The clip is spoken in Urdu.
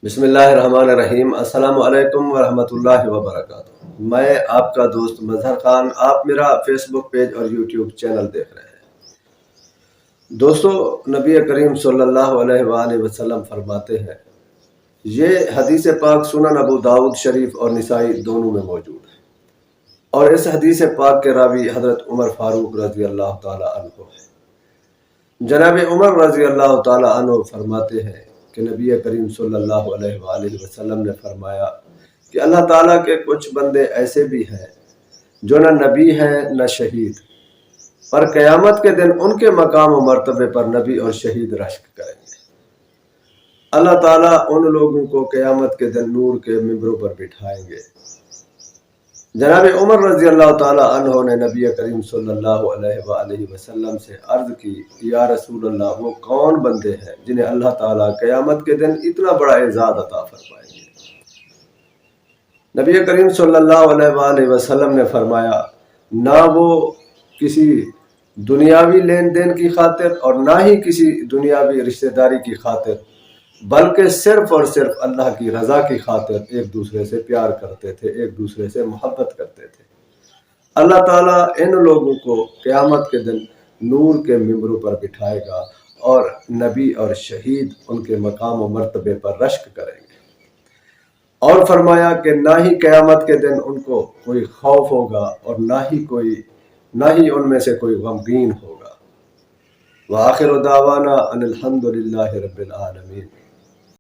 بسم اللہ الرحمن الرحیم۔ السلام علیکم ورحمۃ اللہ وبرکاتہ۔ میں آپ کا دوست مظہر خان، آپ میرا فیس بک پیج اور یوٹیوب چینل دیکھ رہے ہیں۔ دوستو، نبی کریم صلی اللہ علیہ وآلہ وسلم فرماتے ہیں، یہ حدیث پاک سنن ابو داؤد شریف اور نسائی دونوں میں موجود ہے، اور اس حدیث پاک کے راوی حضرت عمر فاروق رضی اللہ تعالی عنہ ہے۔ جناب عمر رضی اللہ تعالی عنہ فرماتے ہیں کہ نبی کریم صلی اللہ علیہ وآلہ وسلم نے فرمایا کہ اللہ تعالیٰ کے کچھ بندے ایسے بھی ہیں جو نہ نبی ہیں نہ شہید، پر قیامت کے دن ان کے مقام و مرتبے پر نبی اور شہید رشک کریں گے۔ اللہ تعالیٰ ان لوگوں کو قیامت کے دن نور کے ممبروں پر بٹھائیں گے۔ جناب عمر رضی اللہ تعالیٰ عنہ نے نبی کریم صلی اللہ علیہ وآلہ وسلم سے عرض کی، یا رسول اللہ، وہ کون بندے ہیں جنہیں اللہ تعالیٰ قیامت کے دن اتنا بڑا اعزاز عطا فرمائیں گے؟ نبی کریم صلی اللہ علیہ وآلہ وسلم نے فرمایا، نہ وہ کسی دنیاوی لین دین کی خاطر اور نہ ہی کسی دنیاوی رشتہ داری کی خاطر، بلکہ صرف اور صرف اللہ کی رضا کی خاطر ایک دوسرے سے پیار کرتے تھے، ایک دوسرے سے محبت کرتے تھے۔ اللہ تعالیٰ ان لوگوں کو قیامت کے دن نور کے ممبروں پر بٹھائے گا اور نبی اور شہید ان کے مقام و مرتبے پر رشک کریں گے، اور فرمایا کہ نہ ہی قیامت کے دن ان کو کوئی خوف ہوگا اور نہ ہی ان میں سے کوئی غمگین ہوگا۔ وآخر دعوانا ان الحمد للہ رب العالمین۔